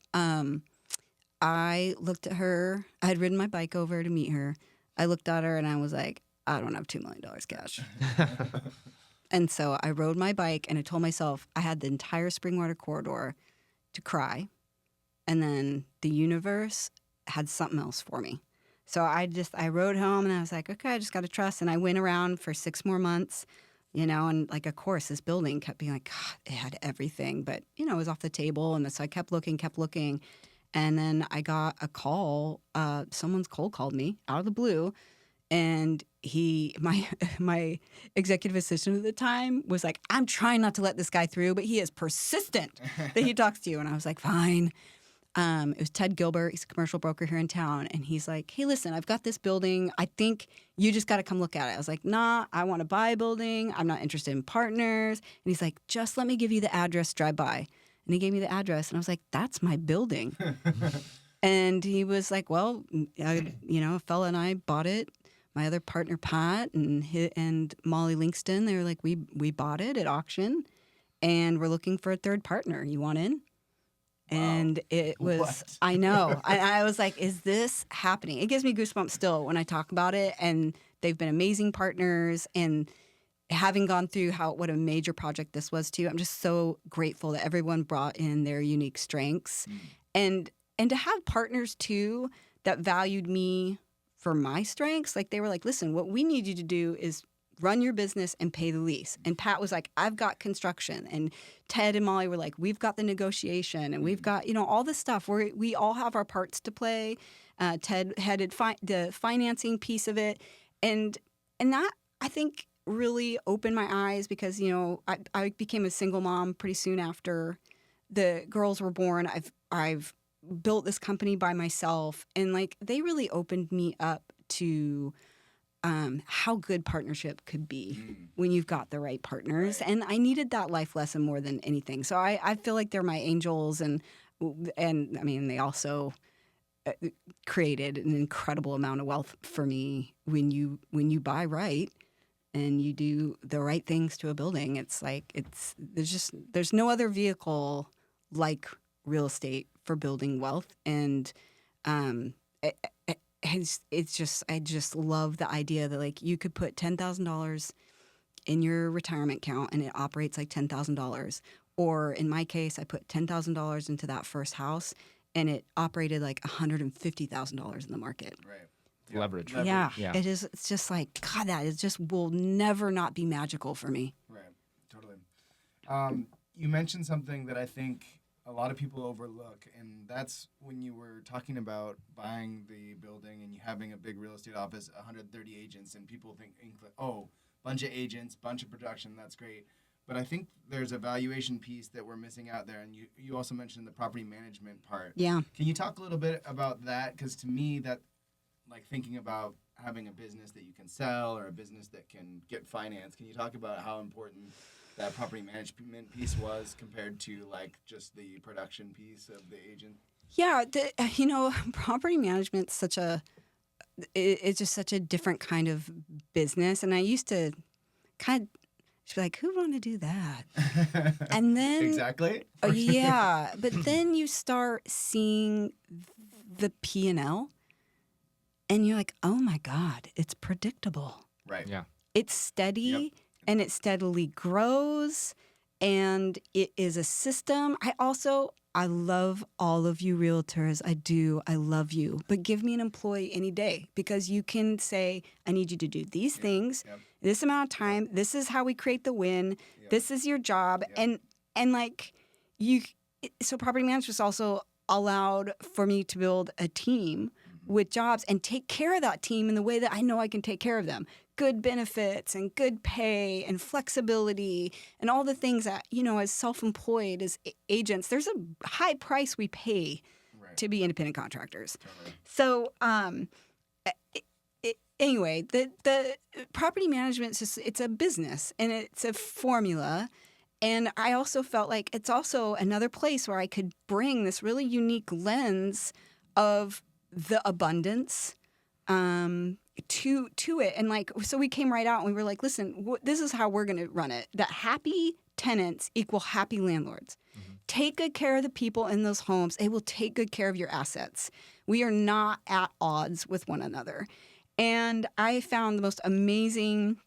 I looked at her. I had ridden my bike over to meet her. I looked at her, and I was like, I don't have $2 million cash. And so I rode my bike, and I told myself I had the entire Springwater corridor to cry. And then the universe had something else for me. So I rode home, and I was like, okay, I just got to trust. And I went around for 6 more months, and like, of course, this building kept being like, God, it had everything. But, it was off the table. And so I kept looking. And then I got a call. Someone's cold called me out of the blue. And my executive assistant at the time was like, I'm trying not to let this guy through, but he is persistent that he talks to you. And I was like, fine. It was Ted Gilbert. He's a commercial broker here in town. And he's like, hey, listen, I've got this building. I think you just got to come look at it. I was like, nah, I want to buy a building. I'm not interested in partners. And he's like, just let me give you the address, drive by. And he gave me the address. And I was like, that's my building. And he was like, well, a fella and I bought it. My other partner, Pat, and Molly Linkston, they were like, we bought it at auction, and we're looking for a third partner. You want in? Wow. And it was, what? I know. I was like, is this happening? It gives me goosebumps still when I talk about it, and they've been amazing partners, and having gone through what a major project this was too, I'm just so grateful that everyone brought in their unique strengths, and to have partners too that valued me for my strengths. Like, they were like, listen, what we need you to do is run your business and pay the lease. And Pat was like, I've got construction. And Ted and Molly were like, we've got the negotiation, and we've got, all this stuff. We all have our parts to play. Ted headed the financing piece of it. And that, I think, really opened my eyes because, I became a single mom pretty soon after the girls were born. I've built this company by myself, and like they really opened me up to how good partnership could be when you've got the right partners. And I needed that life lesson more than anything. So I feel like they're my angels, and I mean, they also created an incredible amount of wealth for me when you buy right and you do the right things to a building. It's like there's no other vehicle like real estate for building wealth. And I just love the idea that like you could put $10,000 in your retirement account and it operates like $10,000. Or in my case, I put $10,000 into that first house and it operated like $150,000 in the market. Right. Leverage. Yeah. It is. It's just like, God, that is just will never not be magical for me. Right. Totally. You mentioned something that I think a lot of people overlook, and that's when you were talking about buying the building and you having a big real estate office, 130 agents, and people think, oh, bunch of agents, bunch of production, that's great. But I think there's a valuation piece that we're missing out there, and you also mentioned the property management part. Yeah. Can you talk a little bit about that? Because to me, that, like thinking about having a business that you can sell or a business that can get financed, can you talk about how important that property management piece was compared to like just the production piece of the agent? Yeah, property management's it's just such a different kind of business. And I used to kind of be like, who would want to do that? And then exactly. Yeah, but then you start seeing the P&L and you're like, oh my God, it's predictable. Right. Yeah. It's steady. Yep. And it steadily grows, and it is a system. I love all of you realtors. I do. I love you. But give me an employee any day, because you can say, I need you to do these things, this amount of time. This is how we create the win. This is your job. And like so property management also allowed for me to build a team with jobs and take care of that team in the way that I know I can take care of them. Good benefits and good pay and flexibility and all the things that, as self-employed, as agents, there's a high price we pay to be independent contractors. Totally. So anyway, the property management, it's a business and it's a formula. And I also felt like it's also another place where I could bring this really unique lens of the abundance to it. And like, so we came right out and we were like, listen, this is how we're going to run it. That happy tenants equal happy landlords. Mm-hmm. Take good care of the people in those homes. They will take good care of your assets. We are not at odds with one another. And I found the most amazing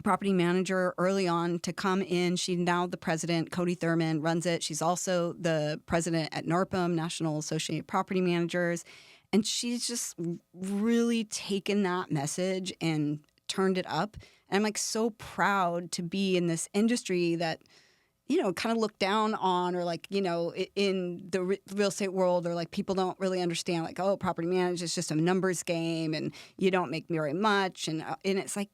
property manager early on to come in. She's now the president. Cody Thurman runs it. She's also the president at NARPM, National Associated Property Managers. And she's just really taken that message and turned it up. And I'm like so proud to be in this industry that, kind of looked down on, or like, in the real estate world, or like people don't really understand, like, oh, property management is just a numbers game and you don't make very much. And it's like,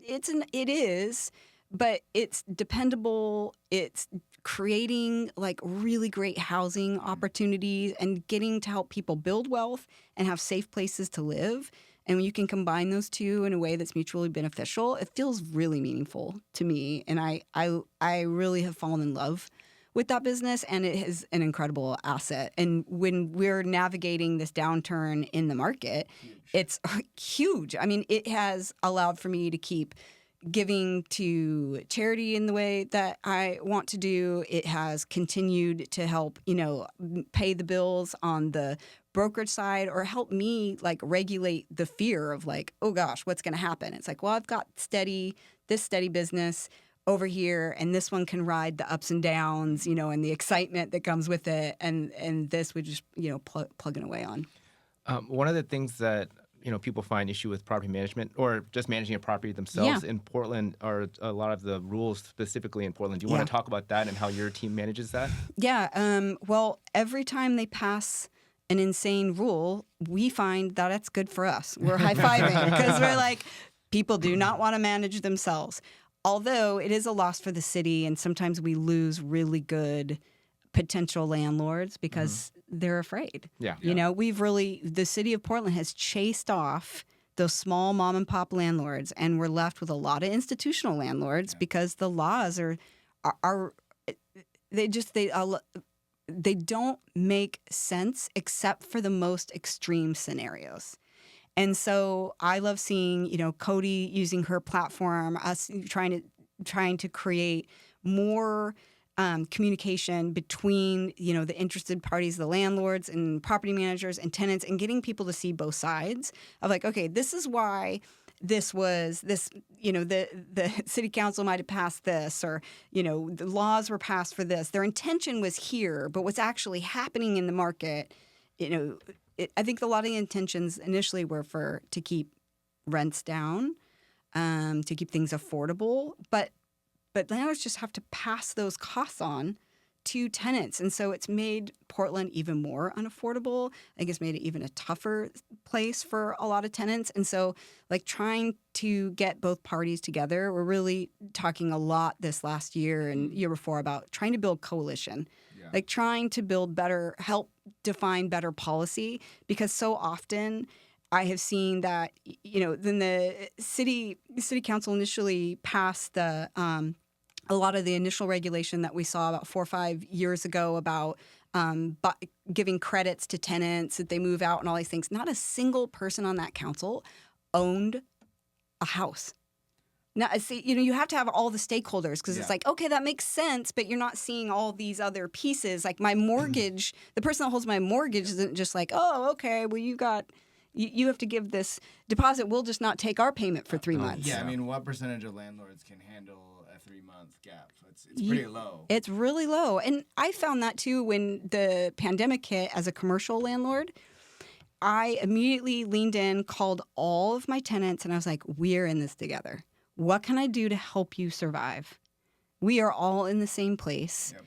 it is, but it's dependable. It's creating like really great housing opportunities and getting to help people build wealth and have safe places to live. And when you can combine those two in a way that's mutually beneficial, it feels really meaningful to me. And I really have fallen in love with that business, and it is an incredible asset. And when we're navigating this downturn in the market, it's huge. I mean, it has allowed for me to keep giving to charity in the way that I want to do. It has continued to help, pay the bills on the brokerage side, or help me like regulate the fear of like, oh gosh, what's going to happen? It's like, well, I've got this steady business over here, and this one can ride the ups and downs, and the excitement that comes with it. And this would just, plugging away on. One of the things that people find issue with property management, or just managing a property themselves in Portland, are a lot of the rules specifically in Portland. Do you want to talk about that and how your team manages that? Yeah. Well, every time they pass an insane rule, we find that it's good for us. We're high-fiving because we're like, people do not want to manage themselves. Although it is a loss for the city, and sometimes we lose really good potential landlords because they're afraid. Yeah. You know, the city of Portland has chased off those small mom and pop landlords, and we're left with a lot of institutional landlords because the laws they don't make sense except for the most extreme scenarios. And so I love seeing, you know, Cody using her platform, us trying to create more communication between, you know, the interested parties, the landlords and property managers and tenants, and getting people to see both sides of like, okay, this is why this, you know, the city council might have passed this, or, you know, the laws were passed for this. Their intention was here, but what's actually happening in the market, you know, I think a lot of the intentions initially were to keep rents down, to keep things affordable, but landlords just have to pass those costs on to tenants. And so it's made Portland even more unaffordable. I think it's made it even a tougher place for a lot of tenants. And so, like, trying to get both parties together, we're really talking a lot this last year and year before about trying to build coalition, like trying to build help define better policy, because so often I have seen that, you know, then the city council initially passed a lot of the initial regulation that we saw about 4 or 5 years ago about giving credits to tenants that they move out and all these things. Not a single person on that council owned a house. Now, see, you know, you have to have all the stakeholders, because it's like, okay, that makes sense, but you're not seeing all these other pieces. Like my mortgage, the person that holds my mortgage isn't just like, oh, okay, well, you have to give this deposit. We'll just not take our payment for 3 months. Yeah, I mean, what percentage of landlords can handle a 3-month gap? It's pretty low. It's really low. And I found that too when the pandemic hit as a commercial landlord. I immediately leaned in, called all of my tenants, and I was like, we're in this together. What can I do to help you survive? We are all in the same place. Yep.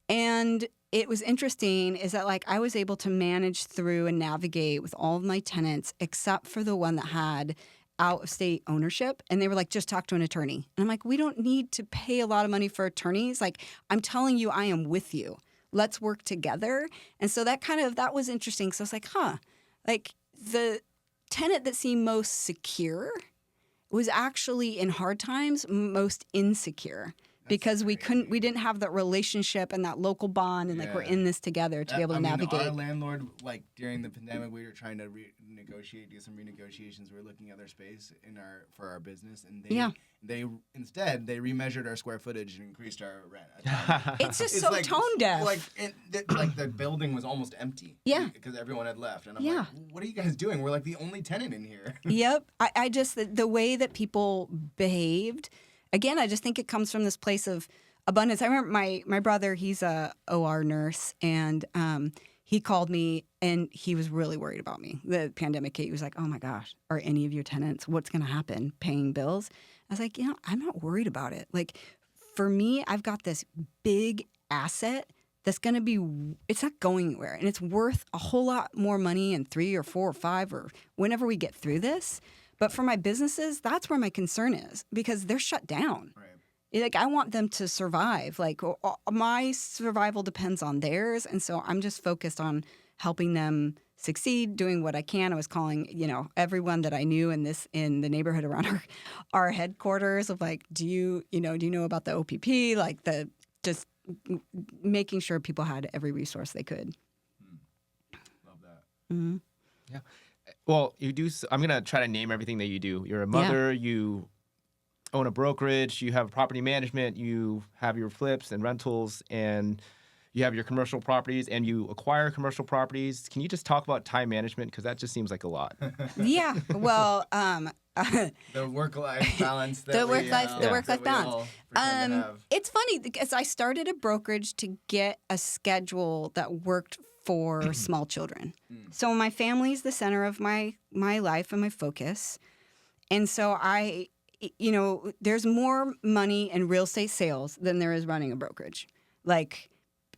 And it was interesting is that, like, I was able to manage through and navigate with all of my tenants except for the one that had out-of-state ownership. And they were like, just talk to an attorney. And I'm like, we don't need to pay a lot of money for attorneys. Like, I'm telling you, I am with you. Let's work together. And so that was interesting. So I was like, like the tenant that seemed most secure was actually in hard times most insecure. Because we didn't have that relationship and that local bond, and like we're in this together to be able to navigate. Our landlord, like during the pandemic, we were trying to do some renegotiations. We were looking at their space for our business, and they remeasured our square footage and increased our rent. It's so like, tone deaf. Like the building was almost empty. Yeah, because everyone had left, and I'm like, what are you guys doing? We're like the only tenant in here. Yep, I just the way that people behaved. Again, I just think it comes from this place of abundance. I remember my brother, he's a OR nurse, and he called me, and he was really worried about me. The pandemic hit. He was like, oh, my gosh, are any of your tenants, what's going to happen, paying bills? I was like, I'm not worried about it. Like, for me, I've got this big asset that's going to be – it's not going anywhere, and it's worth a whole lot more money in 3 or 4 or 5 or whenever we get through this. But for my businesses, that's where my concern is, because they're shut down. Right. Like, I want them to survive. Like, my survival depends on theirs. And so I'm just focused on helping them succeed, doing what I can. I was calling, everyone that I knew in the neighborhood around our headquarters of like, do you know about the OPP? Like just making sure people had every resource they could. Love that. Mm-hmm. Yeah. Well, you do. I'm going to try to name everything that you do. You're a mother. Yeah. You own a brokerage. You have property management. You have your flips and rentals, and you have your commercial properties, and you acquire commercial properties. Can you just talk about time management? Because that just seems like a lot. Yeah. Well, the work-life balance. The work-life balance. It's funny because I started a brokerage to get a schedule that worked for small children. So my family's the center of my life and my focus. And so there's more money in real estate sales than there is running a brokerage. Like,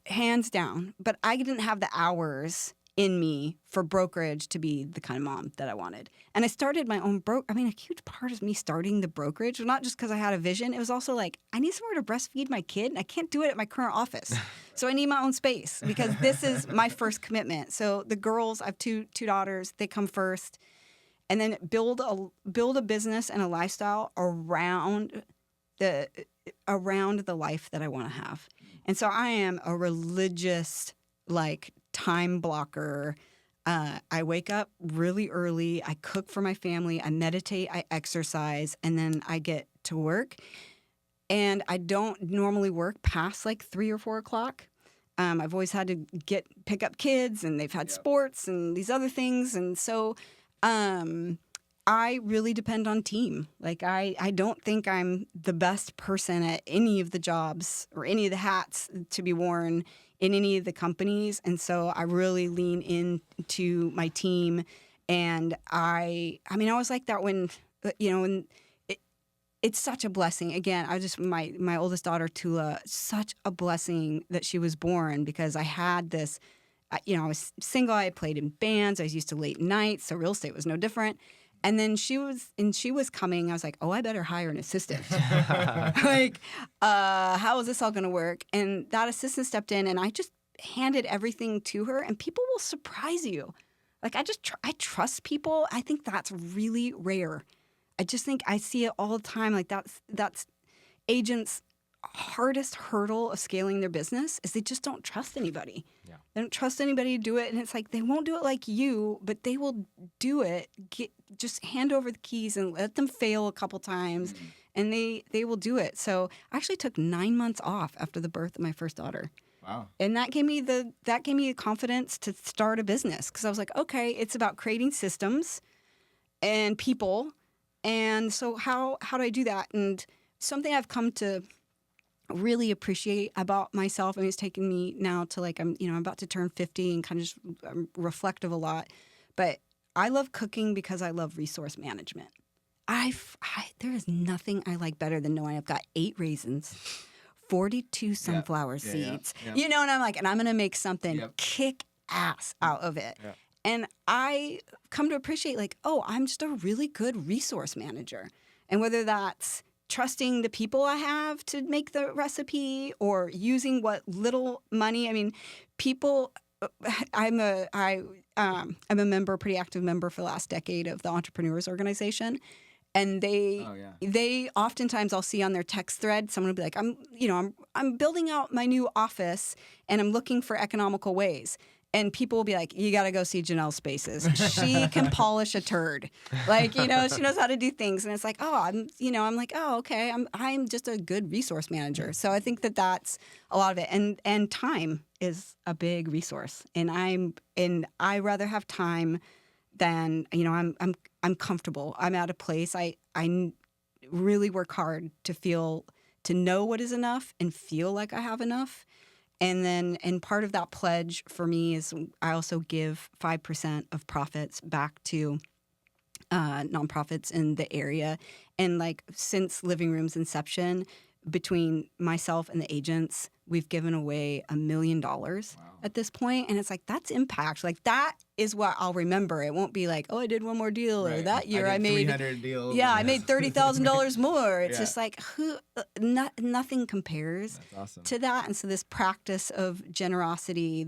hands down. But I didn't have the hours in me for brokerage to be the kind of mom that I wanted. And I started my own a huge part of me starting the brokerage was not just because I had a vision. It was also like, I need somewhere to breastfeed my kid, and I can't do it at my current office. So I need my own space because this is my first commitment. So the girls, I have two daughters, they come first. And then build a business and a lifestyle around the life that I want to have. And so I am a religious, like, time blocker. I wake up really early. I cook for my family. I meditate. I exercise. And then I get to work. And I don't normally work past like 3 or 4 o'clock. I've always had to pick up kids, and they've had sports and these other things. And so I really depend on team. Like, I don't think I'm the best person at any of the jobs or any of the hats to be worn in any of the companies. And so I really lean into my team. And I was like that when, when it's such a blessing. Again, my oldest daughter, Tula, such a blessing that she was born, because I had this, I was single. I played in bands. I was used to late nights. So real estate was no different. And then she was coming. I was like, oh, I better hire an assistant. Like, how is this all going to work? And that assistant stepped in, and I just handed everything to her. And people will surprise you. Like, I trust people. I think that's really rare. I just think I see it all the time. Like, that's agents' hardest hurdle of scaling their business is they just don't trust anybody. Yeah. They don't trust anybody to do it. And it's like, they won't do it like you, but they will do it. Just hand over the keys and let them fail a couple times, and they will do it. So I actually took 9 months off after the birth of my first daughter. Wow. And that gave me the confidence to start a business, because I was like, okay, it's about creating systems and people. And so how do I do that? And something I've come to really appreciate about myself, I mean, it's taken me now to, like, I'm about to turn 50 and kind of just reflective a lot. But I love cooking because I love resource management. There is nothing I like better than knowing I've got 8 raisins, 42 sunflower seeds, and I'm like, and I'm going to make something kick ass out of it. Yeah. And I come to appreciate, like, oh, I'm just a really good resource manager. And whether that's trusting the people I have to make the recipe, or using what little money, I mean, people, I'm a member, pretty active member for the last decade of the Entrepreneurs Organization. And they oftentimes, I'll see on their text thread, someone will be like, I'm building out my new office and I'm looking for economical ways. And people will be like, you got to go see Jenelle Spaces. She can polish a turd. Like, she knows how to do things. And it's like, oh, I'm like, oh, okay. I'm just a good resource manager. So I think that's a lot of it. And time is a big resource. And I rather have time than, I'm comfortable. I'm at a place. I really work hard to know what is enough and feel like I have enough. And part of that pledge for me is I also give 5% of profits back to nonprofits in the area. And, like, since Living Room's inception, between myself and the agents, we've given away $1 million at this point. And it's like, that's impact. Like, that is what I'll remember. It won't be like, oh, I did one more deal, or that year I made 300 deals. Yeah, I made $30,000 more. It's just like, nothing compares to that. And so this practice of generosity,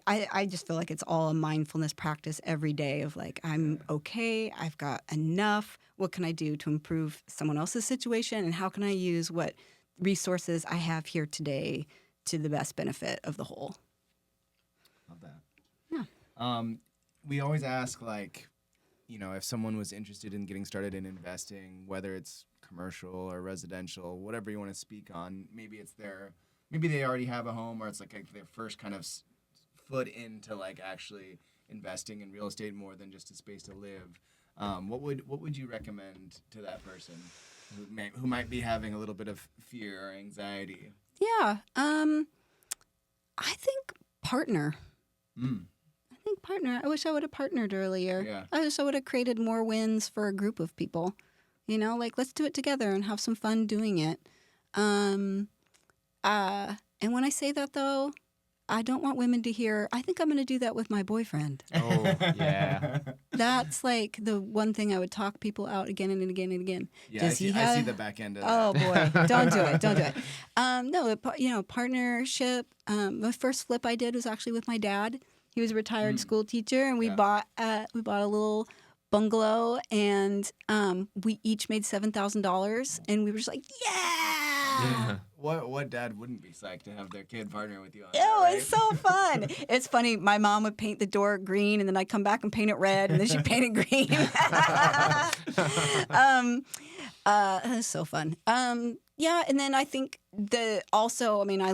I just feel like it's all a mindfulness practice every day of, like, I'm okay, I've got enough. What can I do to improve someone else's situation? And how can I use what resources I have here today to the best benefit of the whole? Love that. Yeah. We always ask, like, if someone was interested in getting started in investing, whether it's commercial or residential, whatever you want to speak on, maybe they already have a home, or it's like their first kind of foot into, like, actually investing in real estate more than just a space to live. What would you recommend to that person who might be having a little bit of fear or anxiety? Yeah. I think partner. I wish I would have partnered earlier. Yeah. I wish I would have created more wins for a group of people. Like, let's do it together and have some fun doing it. And when I say that, though, I don't want women to hear, I think I'm going to do that with my boyfriend. Oh, yeah. That's like the one thing I would talk people out again and again and again. Yeah, I see the back end of that. Oh boy, don't do it. Don't do it. No, partnership. The first flip I did was actually with my dad. He was a retired school teacher, and we bought a little bungalow, and we each made $7,000, and we were just like, yeah. What dad wouldn't be psyched to have their kid partner with you on Oh, that, right? it's so fun. It's funny. My mom would paint the door green, and then I'd come back and paint it red, and then she'd paint it green. It's so fun. Yeah, and then I think I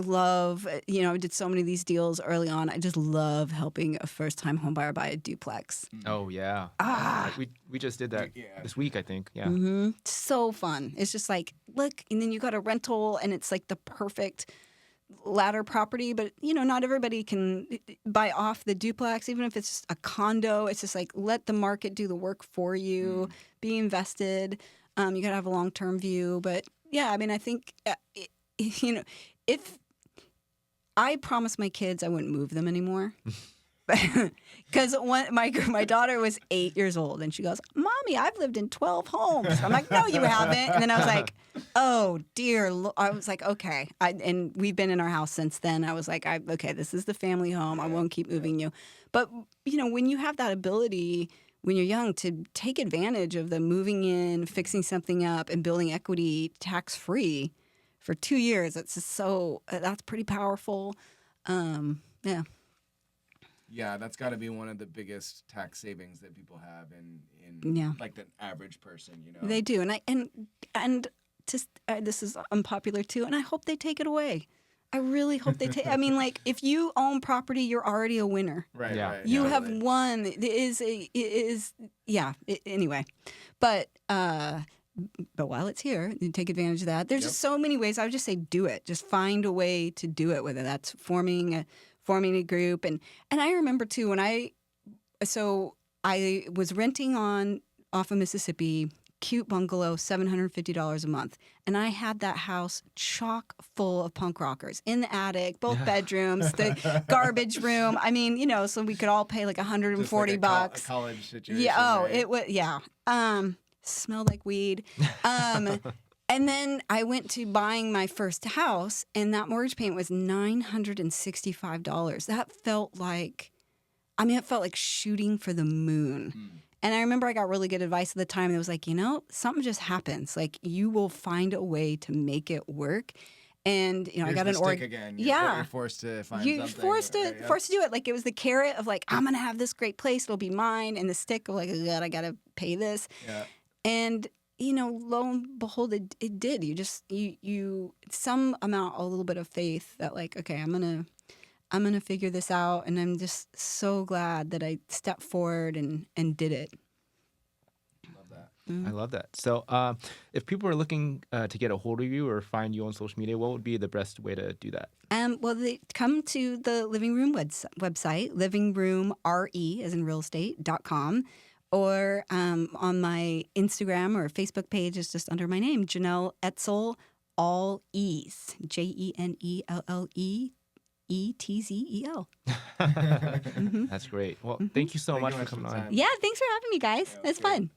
love, I did so many of these deals early on. I just love helping a first-time home buyer buy a duplex. Oh, yeah. We just did that this week, I think. Yeah. Mm-hmm. So fun. It's just like, look, and then you got a rental, and it's like the perfect ladder property, but, not everybody can buy off the duplex, even if it's just a condo. It's just like, let the market do the work for you, be invested. You got to have a long-term view, but yeah, I think, if I promised my kids I wouldn't move them anymore, because my daughter was 8 years old, and she goes, "Mommy, I've lived in 12 homes." I'm like, "No, you haven't." And then I was like, "Oh dear," I was like, "Okay," and we've been in our house since then. I was like, "Okay, this is the family home. I won't keep moving you." But when you have that ability, when you're young, to take advantage of the moving in, fixing something up, and building equity tax-free for 2 years, that's pretty powerful. Yeah. Yeah, that's got to be one of the biggest tax savings that people have in like the average person, They do, and this is unpopular too, and I hope they take it away. I really hope they take. If you own property, you're already a winner. Right. Yeah. Right. You have won. Anyway, but while it's here, you take advantage of that. There's just so many ways. I would just say do it. Just find a way to do it, whether that's forming a group. And I remember too, when I was renting off of Mississippi, cute bungalow, $750 a month. And I had that house chock full of punk rockers in the attic, both bedrooms, the garbage room. So we could all pay like $140. Just like a college situation. Yeah. Oh, right? it was, yeah. Smelled like weed. And then I went to buying my first house, and that mortgage payment was $965. That felt like, it felt like shooting for the moon. And I remember I got really good advice at the time. It was like, something just happens. Like, you will find a way to make it work. And, I got an stick again. You're forced to find something. Forced to do it. Like, it was the carrot of like, I'm going to have this great place. It'll be mine. And the stick of like, oh God, I got to pay this. Yeah. And, lo and behold, it did. You some amount, a little bit of faith that like, okay, I'm going to figure this out, and I'm just so glad that I stepped forward and did it. Love that. I love that. So if people are looking to get a hold of you or find you on social media, what would be the best way to do that? Well, they come to the Living Room website, livingroomre, as in real estate.com, or on my Instagram or Facebook page is just under my name, Jenelle Etzel, all E's, JENELLE. ETZEL. That's great. Well, thank you so much for coming on. Yeah, thanks for having me, guys. It's fun.